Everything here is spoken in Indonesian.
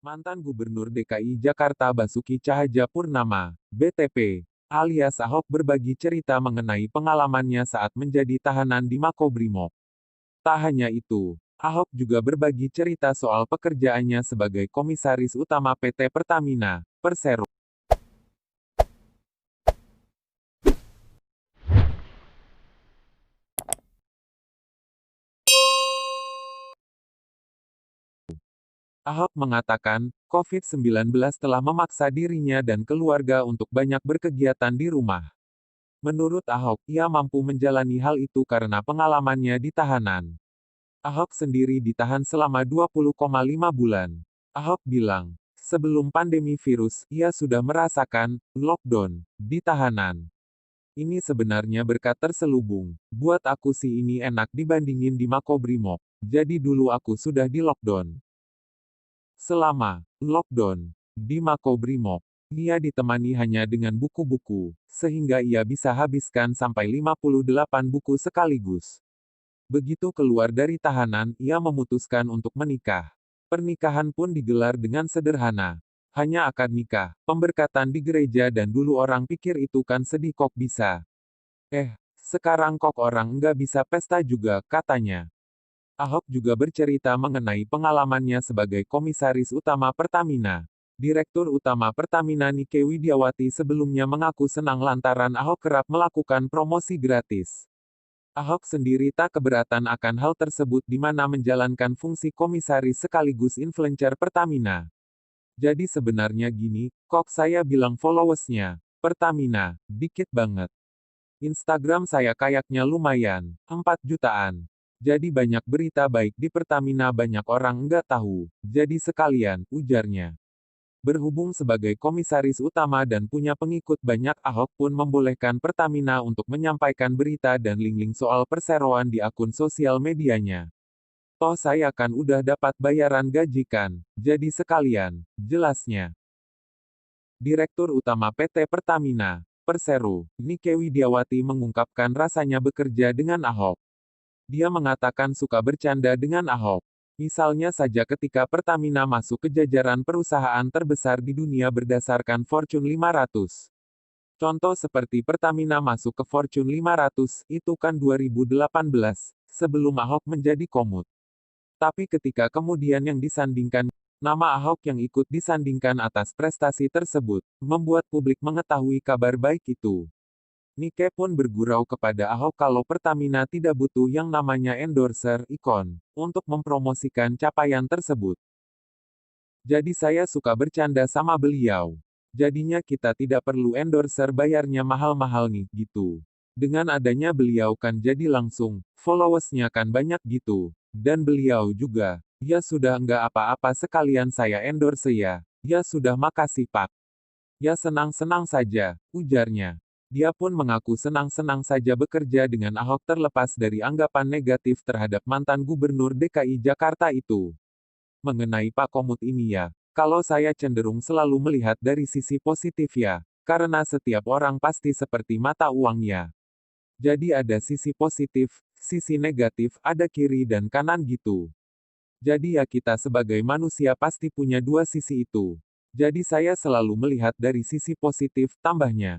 Mantan Gubernur DKI Jakarta Basuki Cahayapurnama, BTP, alias Ahok berbagi cerita mengenai pengalamannya saat menjadi tahanan di Makobrimob. Tak hanya itu, Ahok juga berbagi cerita soal pekerjaannya sebagai Komisaris Utama PT Pertamina, Persero. Ahok mengatakan, COVID-19 telah memaksa dirinya dan keluarga untuk banyak berkegiatan di rumah. Menurut Ahok, ia mampu menjalani hal itu karena pengalamannya di tahanan. Ahok sendiri ditahan selama 20,5 bulan. Ahok bilang, sebelum pandemi virus, ia sudah merasakan lockdown di tahanan. Ini sebenarnya berkat terselubung. Buat aku sih ini enak dibandingin di Makobrimob. Jadi dulu aku sudah di lockdown. Selama lockdown di Makobrimob, ia ditemani hanya dengan buku-buku, sehingga ia bisa habiskan sampai 58 buku sekaligus. Begitu keluar dari tahanan, ia memutuskan untuk menikah. Pernikahan pun digelar dengan sederhana. Hanya akad nikah, pemberkatan di gereja dan dulu orang pikir itu kan sedih kok bisa. Sekarang kok orang nggak bisa pesta juga, katanya. Ahok juga bercerita mengenai pengalamannya sebagai Komisaris Utama Pertamina. Direktur Utama Pertamina Nike Widiawati sebelumnya mengaku senang lantaran Ahok kerap melakukan promosi gratis. Ahok sendiri tak keberatan akan hal tersebut di mana menjalankan fungsi komisaris sekaligus influencer Pertamina. Jadi sebenarnya gini, kok saya bilang followersnya, Pertamina, dikit banget. Instagram saya kayaknya lumayan, 4 jutaan. Jadi banyak berita baik di Pertamina banyak orang nggak tahu. Jadi sekalian, ujarnya. Berhubung sebagai komisaris utama dan punya pengikut banyak, Ahok pun membolehkan Pertamina untuk menyampaikan berita dan link-link soal perseroan di akun sosial medianya. Toh saya kan udah dapat bayaran gaji kan, jadi sekalian, jelasnya. Direktur Utama PT Pertamina, Persero, Nike Widiawati mengungkapkan rasanya bekerja dengan Ahok. Dia mengatakan suka bercanda dengan Ahok. Misalnya saja ketika Pertamina masuk ke jajaran perusahaan terbesar di dunia berdasarkan Fortune 500. Contoh seperti Pertamina masuk ke Fortune 500, itu kan 2018, sebelum Ahok menjadi komut. Tapi ketika kemudian yang disandingkan, nama Ahok yang ikut disandingkan atas prestasi tersebut, membuat publik mengetahui kabar baik itu. Nike pun bergurau kepada Ahok kalau Pertamina tidak butuh yang namanya endorser, ikon, untuk mempromosikan capaian tersebut. Jadi saya suka bercanda sama beliau. Jadinya kita tidak perlu endorser bayarnya mahal-mahal nih, gitu. Dengan adanya beliau kan jadi langsung, followersnya kan banyak gitu. Dan beliau juga, ya sudah nggak apa-apa sekalian saya endorse ya. Ya sudah makasih Pak. Ya senang-senang saja, ujarnya. Dia pun mengaku senang-senang saja bekerja dengan Ahok terlepas dari anggapan negatif terhadap mantan Gubernur DKI Jakarta itu. Mengenai Pak Komut ini ya, kalau saya cenderung selalu melihat dari sisi positif ya, karena setiap orang pasti seperti mata uangnya. Jadi ada sisi positif, sisi negatif, ada kiri dan kanan gitu. Jadi ya kita sebagai manusia pasti punya dua sisi itu. Jadi saya selalu melihat dari sisi positif, tambahnya.